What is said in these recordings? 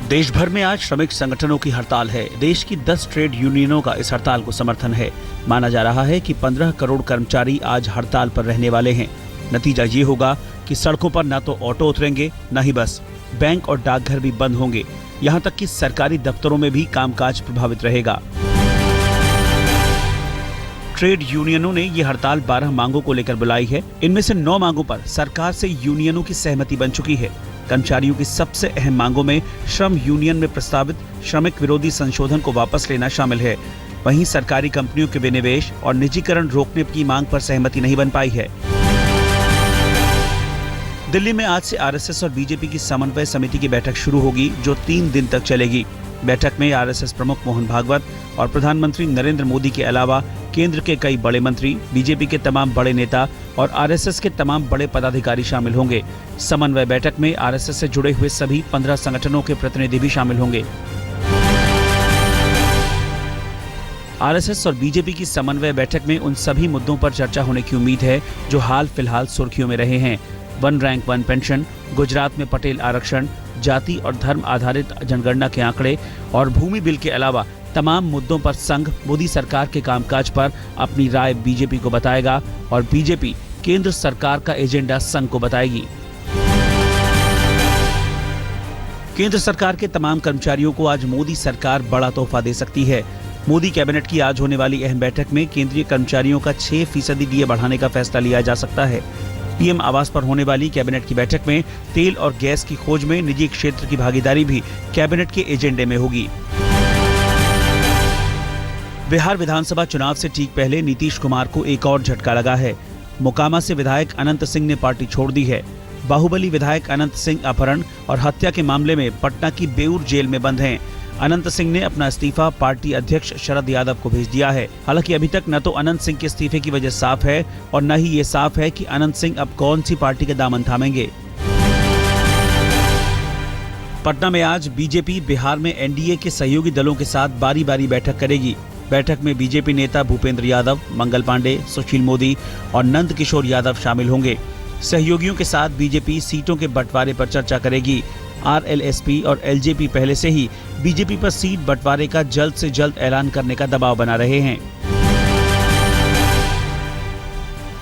देश भर में आज श्रमिक संगठनों की हड़ताल है। देश की 10 ट्रेड यूनियनों का इस हड़ताल को समर्थन है। माना जा रहा है कि 15 करोड़ कर्मचारी आज हड़ताल पर रहने वाले हैं। नतीजा ये होगा कि सड़कों पर न तो ऑटो उतरेंगे, न ही बस। बैंक और डाकघर भी बंद होंगे। यहाँ तक कि सरकारी दफ्तरों में भी कामकाज प्रभावित रहेगा। ट्रेड यूनियनों ने ये हड़ताल 12 मांगों को लेकर बुलाई है। इनमें से 9 मांगों पर सरकार से यूनियनों की सहमति बन चुकी है। कर्मचारियों की सबसे अहम मांगों में श्रम यूनियन में प्रस्तावित श्रमिक विरोधी संशोधन को वापस लेना शामिल है। वहीं सरकारी कंपनियों के विनिवेश और निजीकरण रोकने की मांग पर सहमति नहीं बन पाई है। दिल्ली में आज से आरएसएस और बीजेपी की समन्वय समिति की बैठक शुरू होगी, जो 3 दिन तक चलेगी। बैठक में आरएसएस प्रमुख मोहन भागवत और प्रधानमंत्री नरेंद्र मोदी के अलावा केंद्र के कई बड़े मंत्री, बीजेपी के तमाम बड़े नेता और आरएसएस के तमाम बड़े पदाधिकारी शामिल होंगे। समन्वय बैठक में आरएसएस से जुड़े हुए सभी 15 संगठनों के प्रतिनिधि भी शामिल होंगे। आरएसएस और बीजेपी की समन्वय बैठक में उन सभी मुद्दों पर चर्चा होने की उम्मीद है जो हाल फिलहाल सुर्खियों में रहे हैं। 1 रैंक 1 पेंशन, गुजरात में पटेल आरक्षण, जाति और धर्म आधारित जनगणना के आंकड़े और भूमि बिल के अलावा तमाम मुद्दों पर संघ मोदी सरकार के कामकाज पर अपनी राय बीजेपी को बताएगा और बीजेपी केंद्र सरकार का एजेंडा संघ को बताएगी। केंद्र सरकार के तमाम कर्मचारियों को आज मोदी सरकार बड़ा तोहफा दे सकती है। मोदी कैबिनेट की आज होने वाली अहम बैठक में केंद्रीय कर्मचारियों का 6% डीए बढ़ाने का फैसला लिया जा सकता है। पीएम आवास पर होने वाली कैबिनेट की बैठक में तेल और गैस की खोज में निजी क्षेत्र की भागीदारी भी कैबिनेट के एजेंडे में होगी। बिहार विधानसभा चुनाव से ठीक पहले नीतीश कुमार को एक और झटका लगा है। मोकामा से विधायक अनंत सिंह ने पार्टी छोड़ दी है। बाहुबली विधायक अनंत सिंह अपहरण और हत्या के मामले में पटना की बेऊर जेल में बंद हैं। अनंत सिंह ने अपना इस्तीफा पार्टी अध्यक्ष शरद यादव को भेज दिया है। हालांकि अभी तक न तो अनंत सिंह के इस्तीफे की वजह साफ है और न ही ये साफ है कि अनंत सिंह अब कौन सी पार्टी का दामन थामेंगे। पटना में आज बीजेपी बिहार में एनडीए के सहयोगी दलों के साथ बारी बारी बैठक करेगी। बैठक में बीजेपी नेता भूपेंद्र यादव, मंगल पांडे, सुशील मोदी और नंद किशोर यादव शामिल होंगे। सहयोगियों के साथ बीजेपी सीटों के बंटवारे पर चर्चा करेगी। आरएलएसपी और एलजेपी पहले से ही बीजेपी पर सीट बंटवारे का जल्द से जल्द ऐलान करने का दबाव बना रहे हैं।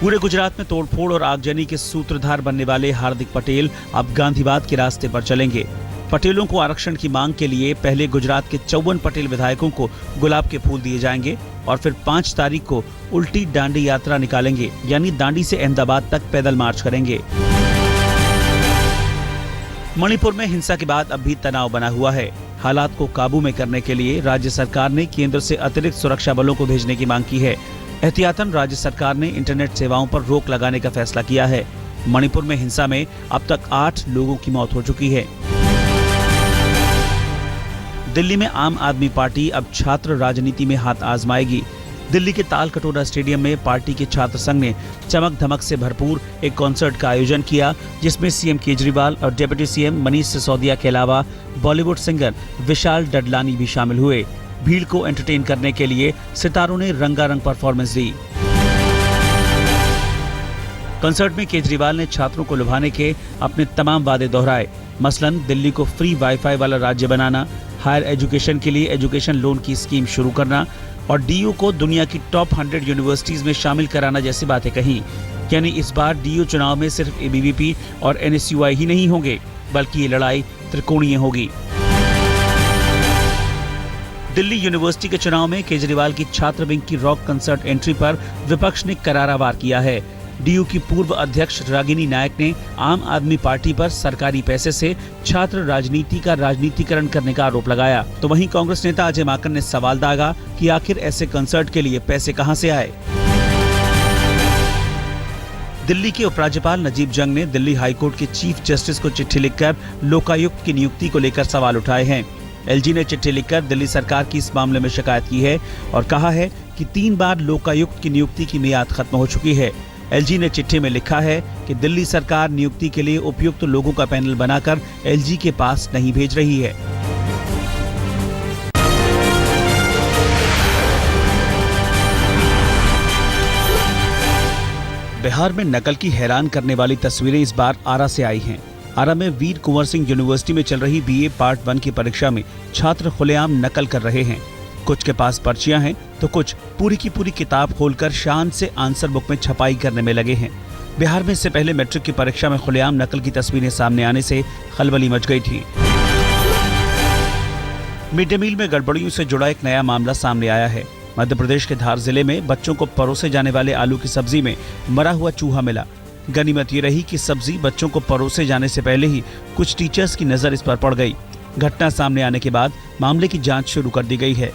पूरे गुजरात में तोड़फोड़ और आगजनी के सूत्रधार बनने वाले हार्दिक पटेल अब गांधीवाद के रास्ते पर चलेंगे। पटेलों को आरक्षण की मांग के लिए पहले गुजरात के 54 पटेल विधायकों को गुलाब के फूल दिए जाएंगे और फिर 5 तारीख को उल्टी डांडी यात्रा निकालेंगे, यानी दांडी से अहमदाबाद तक पैदल मार्च करेंगे। मणिपुर में हिंसा के बाद अब भी तनाव बना हुआ है। हालात को काबू में करने के लिए राज्य सरकार ने केंद्र से अतिरिक्त सुरक्षा बलों को भेजने की मांग की है। एहतियातन राज्य सरकार ने इंटरनेट सेवाओं पर रोक लगाने का फैसला किया है। मणिपुर में हिंसा में अब तक 8 लोगों की मौत हो चुकी है। दिल्ली में आम आदमी पार्टी अब छात्र राजनीति में हाथ आजमाएगी। दिल्ली के तालकटोरा स्टेडियम में पार्टी के छात्र संघ ने चमक धमक से भरपूर एक कॉन्सर्ट का आयोजन किया, जिसमें सीएम केजरीवाल और डिप्टी सीएम मनीष सिसोदिया के अलावा बॉलीवुड सिंगर विशाल डडलानी भी शामिल हुए। भीड़ को एंटरटेन करने के लिए सितारों ने रंगारंग परफॉर्मेंस दी। कॉन्सर्ट में केजरीवाल ने छात्रों को लुभाने के अपने तमाम वादे दोहराए। मसलन दिल्ली को फ्री वाईफाई वाला राज्य बनाना, हायर एजुकेशन के लिए एजुकेशन लोन की स्कीम शुरू करना और डीयू को दुनिया की टॉप 100 यूनिवर्सिटीज में शामिल कराना जैसी बातें कही। यानी इस बार डीयू चुनाव में सिर्फ एबीवीपी और एनएसयूआई ही नहीं होंगे, बल्कि ये लड़ाई त्रिकोणीय होगी। दिल्ली यूनिवर्सिटी के चुनाव में केजरीवाल की छात्र विंग की रॉक कंसर्ट एंट्री पर विपक्ष ने करारा वार किया है। डीयू की पूर्व अध्यक्ष रागिनी नायक ने आम आदमी पार्टी पर सरकारी पैसे से छात्र राजनीति का राजनीतिकरण करने का आरोप लगाया। तो वहीं कांग्रेस नेता अजय माकन ने सवाल दागा कि आखिर ऐसे कंसर्ट के लिए पैसे कहां से आए। दिल्ली के उपराज्यपाल नजीब जंग ने दिल्ली हाईकोर्ट के चीफ जस्टिस को चिट्ठी लिखकर लोकायुक्त की नियुक्ति को लेकर सवाल उठाए हैं। एलजी ने चिट्ठी लिखकर दिल्ली सरकार की इस मामले में शिकायत की है और कहा है कि 3 बार लोकायुक्त की नियुक्ति की मियाद खत्म हो चुकी है। एलजी ने चिट्ठी में लिखा है कि दिल्ली सरकार नियुक्ति के लिए उपयुक्त लोगों का पैनल बनाकर एलजी के पास नहीं भेज रही है। बिहार में नकल की हैरान करने वाली तस्वीरें इस बार आरा से आई हैं। आरा में वीर कुंवर सिंह यूनिवर्सिटी में चल रही बीए पार्ट 1 की परीक्षा में छात्र खुलेआम नकल कर रहे हैं। कुछ के पास पर्चियां हैं तो कुछ पूरी की पूरी किताब खोलकर शान से आंसर बुक में छपाई करने में लगे हैं। बिहार में इससे पहले मैट्रिक की परीक्षा में खुलेआम नकल की तस्वीरें सामने आने से खलबली मच गई थी। मिड डे मील में गड़बड़ियों से जुड़ा एक नया मामला सामने आया है। मध्य प्रदेश के धार जिले में बच्चों को परोसे जाने वाले आलू की सब्जी में मरा हुआ चूहा मिला। गनीमत ये रही कि सब्जी बच्चों को परोसे जाने से पहले ही कुछ टीचर्स की नजर इस पर पड़ गई। घटना सामने आने के बाद मामले की जांच शुरू कर दी गई है।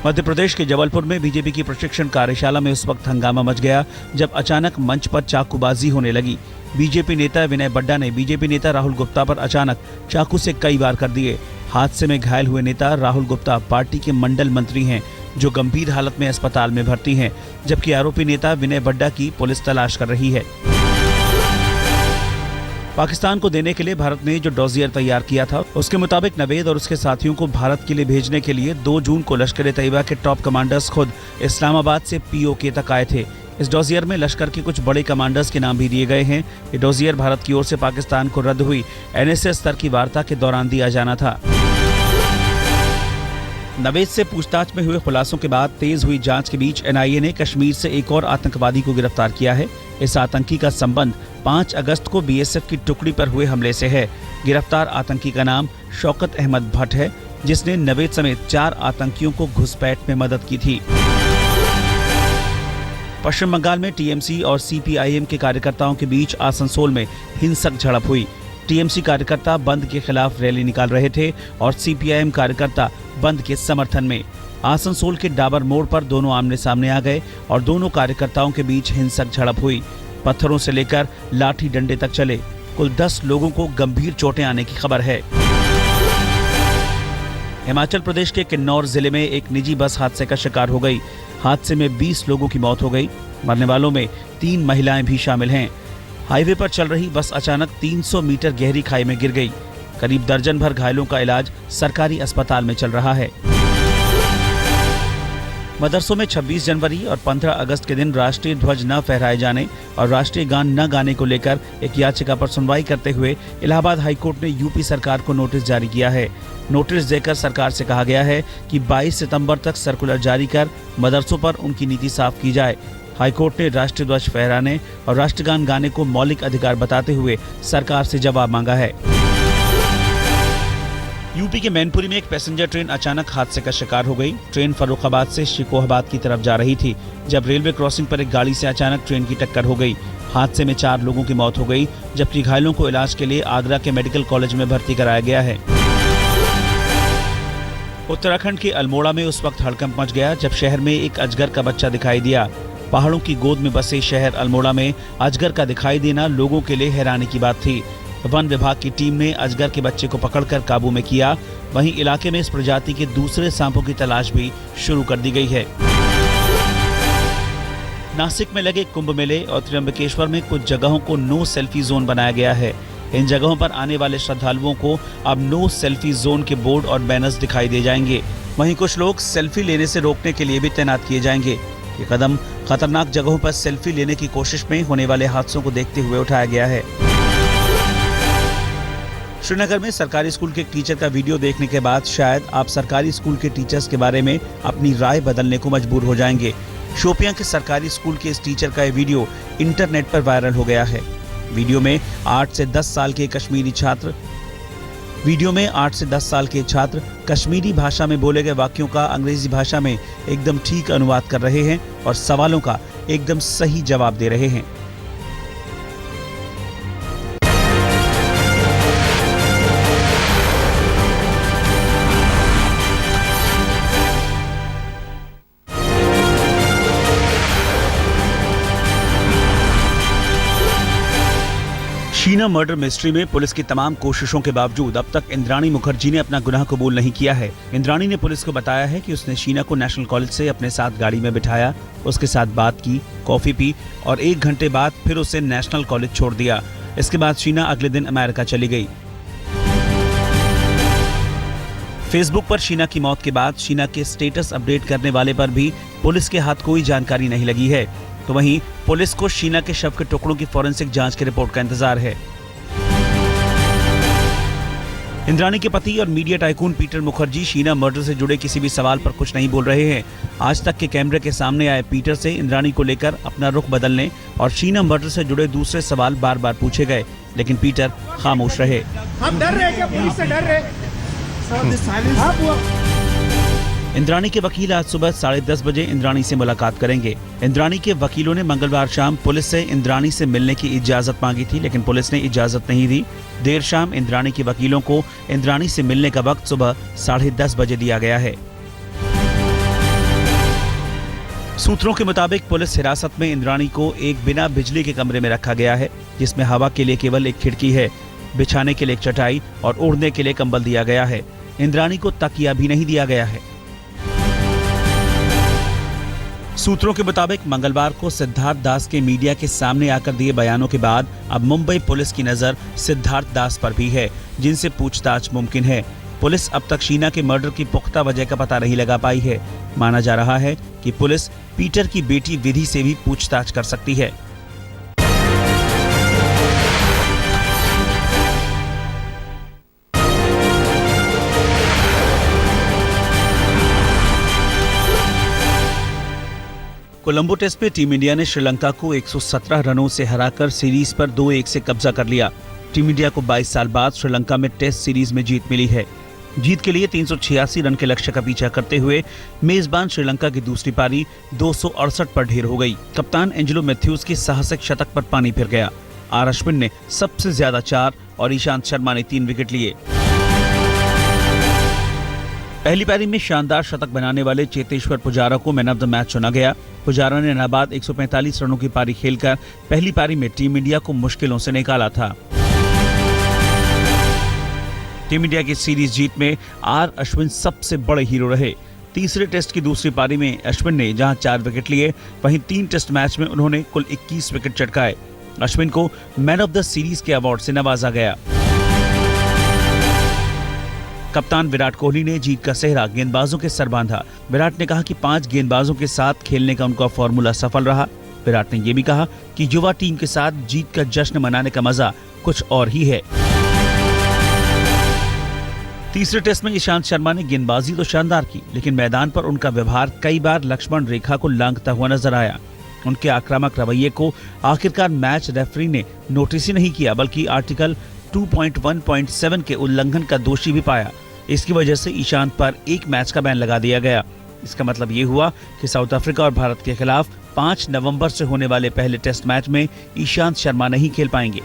मध्य प्रदेश के जबलपुर में बीजेपी की प्रशिक्षण कार्यशाला में उस वक्त हंगामा मच गया जब अचानक मंच पर चाकूबाजी होने लगी। बीजेपी नेता विनय बड्डा ने बीजेपी नेता राहुल गुप्ता पर अचानक चाकू से कई वार कर दिए। हादसे में घायल हुए नेता राहुल गुप्ता पार्टी के मंडल मंत्री हैं, जो गंभीर हालत में अस्पताल में भर्ती हैं, जबकि आरोपी नेता विनय बड्डा की पुलिस तलाश कर रही है। पाकिस्तान को देने के लिए भारत ने जो डॉजियर तैयार किया था, उसके मुताबिक नवेद और उसके साथियों को भारत के लिए भेजने के लिए 2 जून को लश्कर-ए-तैयबा के टॉप कमांडर्स खुद इस्लामाबाद से पीओके तक आए थे। इस डॉजियर में लश्कर के कुछ बड़े कमांडर्स के नाम भी दिए गए हैं। ये डॉजियर भारत की ओर से पाकिस्तान को रद्द हुई एनएसए स्तर की वार्ता के दौरान दिया जाना था। नवेद से पूछताछ में हुए खुलासों के बाद तेज हुई जांच के बीच एनआईए ने कश्मीर से एक और आतंकवादी को गिरफ्तार किया है। इस आतंकी का संबंध 5 अगस्त को बीएसएफ की टुकड़ी पर हुए हमले से है। गिरफ्तार आतंकी का नाम शौकत अहमद भट्ट है, जिसने नवेद समेत 4 आतंकियों को घुसपैठ में मदद की थी। पश्चिम बंगाल में टीएमसी और सीपीआईएम के कार्यकर्ताओं के बीच आसनसोल में हिंसक झड़प हुई। टीएमसी कार्यकर्ता बंद के खिलाफ रैली निकाल रहे थे और सीपीआईएम कार्यकर्ता बंद के समर्थन में। आसनसोल के डाबर मोड़ पर दोनों आमने सामने आ गए और दोनों कार्यकर्ताओं के बीच हिंसक झड़प हुई। पत्थरों से लेकर लाठी डंडे तक चले। कुल 10 लोगों को गंभीर चोटें आने की खबर है। हिमाचल प्रदेश के किन्नौर जिले में एक निजी बस हादसे का शिकार हो गई। हादसे में 20 लोगों की मौत हो गई। मरने वालों में 3 महिलाएं भी शामिल हैं। हाईवे पर चल रही बस अचानक 300 मीटर गहरी खाई में गिर गई। करीब दर्जन भर घायलों का इलाज सरकारी अस्पताल में चल रहा है। मदरसों में 26 जनवरी और 15 अगस्त के दिन राष्ट्रीय ध्वज न फहराए जाने और राष्ट्रीय गान न गाने को लेकर एक याचिका पर सुनवाई करते हुए इलाहाबाद हाईकोर्ट ने यूपी सरकार को नोटिस जारी किया है। नोटिस देकर सरकार से कहा गया है कि 22 सितंबर तक सर्कुलर जारी कर मदरसों पर उनकी नीति साफ की जाए। हाईकोर्ट ने राष्ट्रीय ध्वज फहराने और राष्ट्रगान गाने को मौलिक अधिकार बताते हुए सरकार से जवाब मांगा है। यूपी के मैनपुरी में एक पैसेंजर ट्रेन अचानक हादसे का शिकार हो गई। ट्रेन फर्रुखाबाद से शिकोहाबाद की तरफ जा रही थी जब रेलवे क्रॉसिंग पर एक गाड़ी से अचानक ट्रेन की टक्कर हो गई। हादसे में 4 लोगों की मौत हो गई, जबकि घायलों को इलाज के लिए आगरा के मेडिकल कॉलेज में भर्ती कराया गया है। उत्तराखंड के अल्मोड़ा में उस वक्त हड़कंप मच गया जब शहर में एक अजगर का बच्चा दिखाई दिया। पहाड़ों की गोद में बसे शहर अल्मोड़ा में अजगर का दिखाई देना लोगों के लिए हैरानी की बात थी। वन विभाग की टीम ने अजगर के बच्चे को पकड़कर काबू में किया। वहीं इलाके में इस प्रजाति के दूसरे सांपों की तलाश भी शुरू कर दी गई है। नासिक में लगे कुंभ मेले और त्र्यंबकेश्वर में कुछ जगहों को नो सेल्फी जोन बनाया गया है। इन जगहों पर आने वाले श्रद्धालुओं को अब नो सेल्फी जोन के बोर्ड और बैनर्स दिखाई दे जाएंगे। वहीं कुछ लोग सेल्फी लेने से रोकने के लिए भी तैनात किए जाएंगे। ये कदम खतरनाक जगहों पर सेल्फी लेने की कोशिश में होने वाले हादसों को देखते हुए उठाया गया है। श्रीनगर में सरकारी स्कूल के एक टीचर का वीडियो देखने के बाद शायद आप सरकारी स्कूल के टीचर्स के बारे में अपनी राय बदलने को मजबूर हो जाएंगे। शोपियां के सरकारी स्कूल के इस टीचर का ये वीडियो इंटरनेट पर वायरल हो गया है। वीडियो में 8 से 10 साल के छात्र कश्मीरी भाषा में बोले गए वाक्यों का अंग्रेजी भाषा में एकदम ठीक अनुवाद कर रहे हैं और सवालों का एकदम सही जवाब दे रहे हैं। शीना मर्डर मिस्ट्री में पुलिस की तमाम कोशिशों के बावजूद अब तक इंद्राणी मुखर्जी ने अपना गुनाह कबूल नहीं किया है। इंद्राणी ने पुलिस को बताया है कि उसने शीना को नेशनल कॉलेज से अपने साथ गाड़ी में बिठाया, उसके साथ बात की, कॉफी पी और 1 घंटे बाद फिर उसे नेशनल कॉलेज छोड़ दिया। इसके बाद शीना अगले दिन अमेरिका चली गई। फेसबुक पर शीना की मौत के बाद शीना के स्टेटस अपडेट करने वाले पर भी पुलिस के हाथ कोई जानकारी नहीं लगी है। तो वहीं पुलिस को शीना के शव के टुकड़ों की फॉरेंसिक जांच की रिपोर्ट का इंतजार है। इंद्राणी के पति और media tycoon Peter Mukherjee Sheena murder से जुड़े किसी भी सवाल पर कुछ नहीं बोल रहे हैं। आज तक के कैमरे के सामने आए पीटर से इंद्राणी को लेकर अपना रुख बदलने और शीना मर्डर से जुड़े दूसरे सवाल बार बार पूछे गए, लेकिन पीटर खामोश रहे। आप डर रहे क्या? पुलिस से डर रहे? इंद्राणी के वकील आज सुबह 10:30 बजे इंद्राणी से मुलाकात करेंगे। इंद्राणी के वकीलों ने मंगलवार शाम पुलिस से इंद्राणी से मिलने की इजाजत मांगी थी, लेकिन पुलिस ने इजाजत नहीं दी। देर शाम इंद्राणी के वकीलों को इंद्राणी से मिलने का वक्त सुबह 10:30 बजे दिया गया है। सूत्रों के मुताबिक पुलिस हिरासत में इंद्राणी को एक बिना बिजली के कमरे में रखा गया है, जिसमें हवा के लिए केवल एक खिड़की है। बिछाने के लिए एक चटाई और ओढ़ने के लिए कंबल दिया गया है। इंद्राणी को तकिया भी नहीं दिया गया है। सूत्रों के मुताबिक मंगलवार को सिद्धार्थ दास के मीडिया के सामने आकर दिए बयानों के बाद अब मुंबई पुलिस की नजर सिद्धार्थ दास पर भी है, जिनसे पूछताछ मुमकिन है। पुलिस अब तक शीना के मर्डर की पुख्ता वजह का पता नहीं लगा पाई है। माना जा रहा है कि पुलिस पीटर की बेटी विधि से भी पूछताछ कर सकती है। कोलंबो टेस्ट में टीम इंडिया ने श्रीलंका को 117 रनों से हराकर सीरीज पर 2-1 से कब्जा कर लिया। टीम इंडिया को 22 साल बाद श्रीलंका में टेस्ट सीरीज में जीत मिली है। जीत के लिए 386 रन के लक्ष्य का पीछा करते हुए मेजबान श्रीलंका की दूसरी पारी 268 पर ढेर हो गई। कप्तान एंजेलो मैथ्यूज के साहसिक शतक पर पानी फिर गया। आर अश्विन ने सबसे ज्यादा 4 और ईशांत शर्मा ने 3 विकेट लिए। पहली पारी में शानदार शतक बनाने वाले चेतेश्वर पुजारा को मैन ऑफ द मैच चुना गया। पुजारा ने नाबाद 145 रनों की पारी खेलकर पहली पारी में टीम इंडिया को मुश्किलों से निकाला था। टीम इंडिया की सीरीज जीत में आर अश्विन सबसे बड़े हीरो रहे। तीसरे टेस्ट की दूसरी पारी में अश्विन ने जहां 4 विकेट लिए, वहीं 3 टेस्ट मैच में उन्होंने कुल 21 विकेट चटकाए। अश्विन को मैन ऑफ द सीरीज के अवार्ड से नवाजा गया। कप्तान विराट कोहली ने जीत का सेहरा गेंदबाजों के सर बांधा। विराट ने कहा कि 5 गेंदबाजों के साथ खेलने का उनका फॉर्मूला सफल रहा। विराट ने यह भी कहा कि युवा टीम के साथ जीत का जश्न मनाने का मजा कुछ और ही है। तीसरे टेस्ट में ईशांत शर्मा ने गेंदबाजी तो शानदार की, लेकिन मैदान पर उनका व्यवहार कई बार लक्ष्मण रेखा को लांघता हुआ नजर आया। उनके आक्रामक रवैये को आखिरकार मैच रेफरी ने नोटिस ही नहीं किया, बल्कि आर्टिकल 2.1.7 के उल्लंघन का दोषी भी पाया। इसकी वजह से ईशांत पर 1 मैच का बैन लगा दिया गया। इसका मतलब ये हुआ कि साउथ अफ्रीका और भारत के खिलाफ 5 नवंबर से होने वाले पहले टेस्ट मैच में ईशांत शर्मा नहीं खेल पाएंगे।